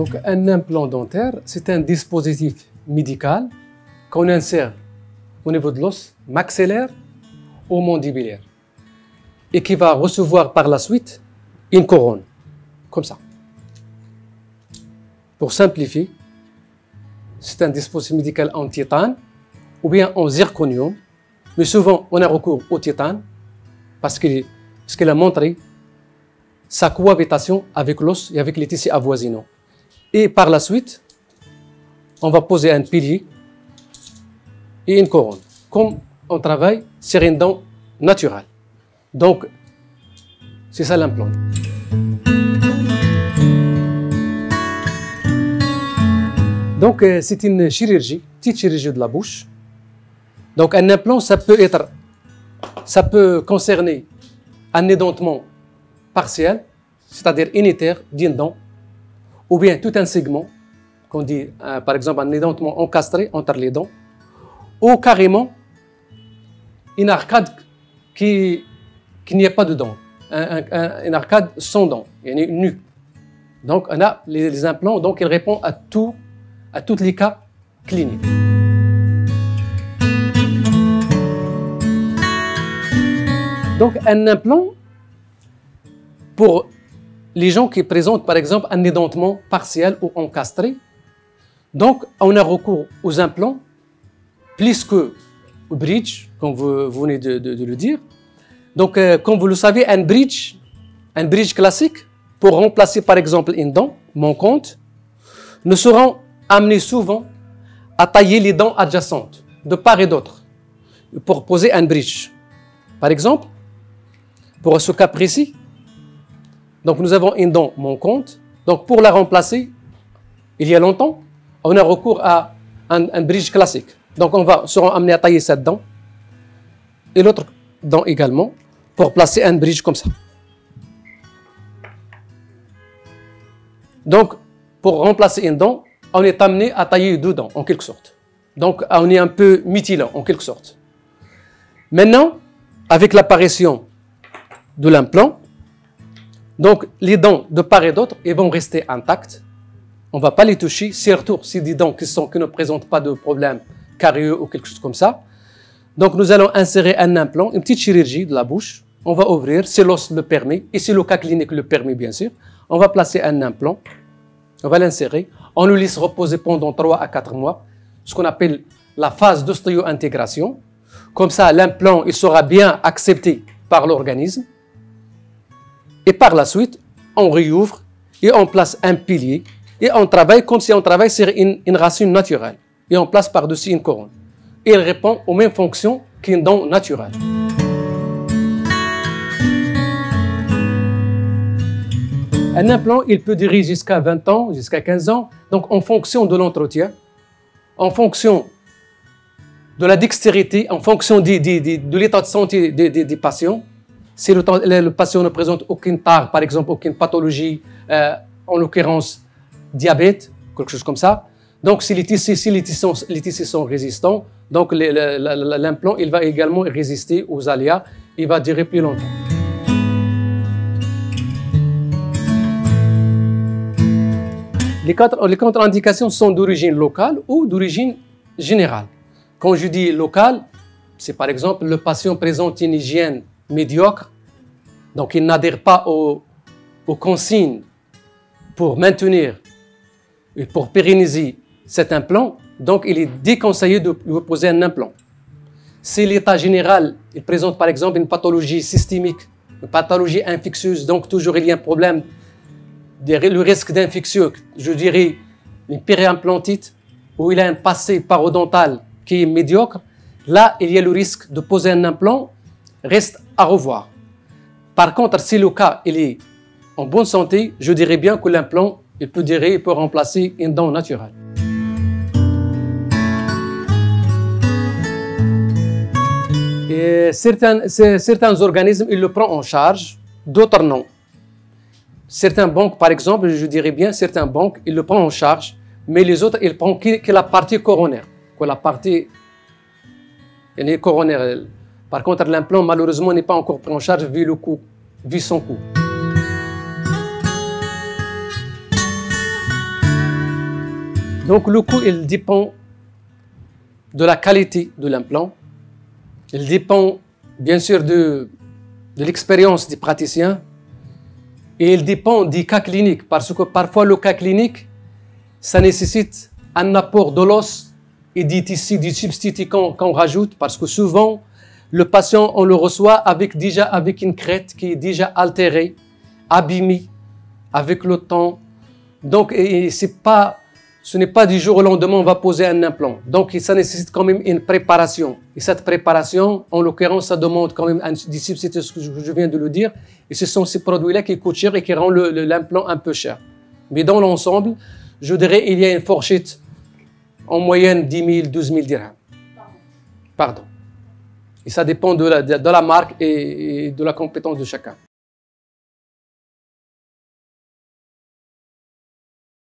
Donc, un implant dentaire, c'est un dispositif médical qu'on insère au niveau de l'os maxillaire ou mandibulaire et qui va recevoir par la suite une couronne, comme ça. Pour simplifier, c'est un dispositif médical en titane ou bien en zirconium, mais souvent on a recours au titane parce qu'il a montré sa cohabitation avec l'os et avec les tissus avoisinants. Et par la suite, on va poser un pilier et une couronne, comme on travaille sur une dent naturelle. Donc, c'est ça l'implant. Donc, c'est une chirurgie, petite chirurgie de la bouche. Donc, un implant, ça peut concerner un édentement partiel, c'est-à-dire unitaire d'une dent, ou bien tout un segment, qu'on dit par exemple un édentement encastré entre les dents, ou carrément une arcade qui n'y a pas de dents, une arcade sans dents, nue. Donc on a les implants, donc ils répondent à tous les cas cliniques. Donc un implant, pour les gens qui présentent par exemple un édentement partiel ou encastré, donc on a recours aux implants plus que au bridge, comme vous venez de le dire. Donc comme vous le savez, un bridge classique, pour remplacer par exemple une dent manquante, nous serons amenés souvent à tailler les dents adjacentes de part et d'autre pour poser un bridge. Par exemple, pour ce cas précis, donc nous avons une dent manquante, donc pour la remplacer, il y a longtemps, on a recours à un bridge classique. Donc on sera amené à tailler cette dent et l'autre dent également pour placer un bridge comme ça. Donc pour remplacer une dent, on est amené à tailler deux dents en quelque sorte. Donc on est un peu mutilant en quelque sorte. Maintenant, avec l'apparition de l'implant, donc les dents de part et d'autre, elles vont rester intactes. On ne va pas les toucher, surtout si des dents qui ne présentent pas de problème carieux ou quelque chose comme ça. Donc nous allons insérer un implant, une petite chirurgie de la bouche. On va ouvrir, si l'os le permet, et si le cas clinique le permet bien sûr. On va placer un implant, on va l'insérer. On le laisse reposer pendant 3 à 4 mois, ce qu'on appelle la phase d'ostéo-intégration. Comme ça, l'implant il sera bien accepté par l'organisme. Et par la suite, on réouvre et on place un pilier et on travaille comme si on travaille sur une racine naturelle. Et on place par-dessus une couronne. Et il répond aux mêmes fonctions qu'une dent naturelle. Un implant, il peut durer jusqu'à 20 ans, jusqu'à 15 ans. Donc, en fonction de l'entretien, en fonction de la dextérité, en fonction de l'état de santé des patients. Si le patient ne présente aucune tare, par exemple, aucune pathologie, en l'occurrence diabète, quelque chose comme ça. Donc, si les tissus sont résistants, donc l'implant il va également résister aux aléas, il va durer plus longtemps. Les contre-indications sont d'origine locale ou d'origine générale. Quand je dis locale, c'est par exemple le patient présente une hygiène médiocre, donc il n'adhère pas aux consignes pour maintenir et pour pérenniser cet implant, donc il est déconseillé de lui poser un implant. Si l'état général, il présente par exemple une pathologie systémique, une pathologie infectieuse, donc toujours il y a un problème, le risque d'infectieux, je dirais une périimplantite, où il a un passé parodontal qui est médiocre, là il y a le risque de poser un implant, reste à revoir. Par contre, si le cas il est en bonne santé, je dirais bien que l'implant il peut remplacer une dent naturelle. Et certains organismes ils le prennent en charge, d'autres non. Certaines banques, par exemple, je dirais bien, certaines banques, ils le prennent en charge, mais les autres, ils prennent que la partie coronaire, que la partie coronaire. Par contre, l'implant, malheureusement, n'est pas encore pris en charge vu le coût, vu son coût. Donc le coût, il dépend de la qualité de l'implant. Il dépend bien sûr de l'expérience des praticiens. Et il dépend des cas cliniques. Parce que parfois le cas clinique, ça nécessite un apport de l'os et des tissus, des substituts qu'on rajoute. Parce que souvent, le patient, on le reçoit déjà avec une crête qui est déjà altérée, abîmée, avec le temps. Donc, ce n'est pas du jour au lendemain on va poser un implant. Donc, ça nécessite quand même une préparation. Et cette préparation, en l'occurrence, ça demande quand même des substituts, ce que je viens de le dire. Et ce sont ces produits-là qui coûtent cher et qui rendent l'implant un peu cher. Mais dans l'ensemble, je dirais qu'il y a une fourchette en moyenne 10 000, 12 000 dirhams. Pardon. Et ça dépend de la marque et de la compétence de chacun.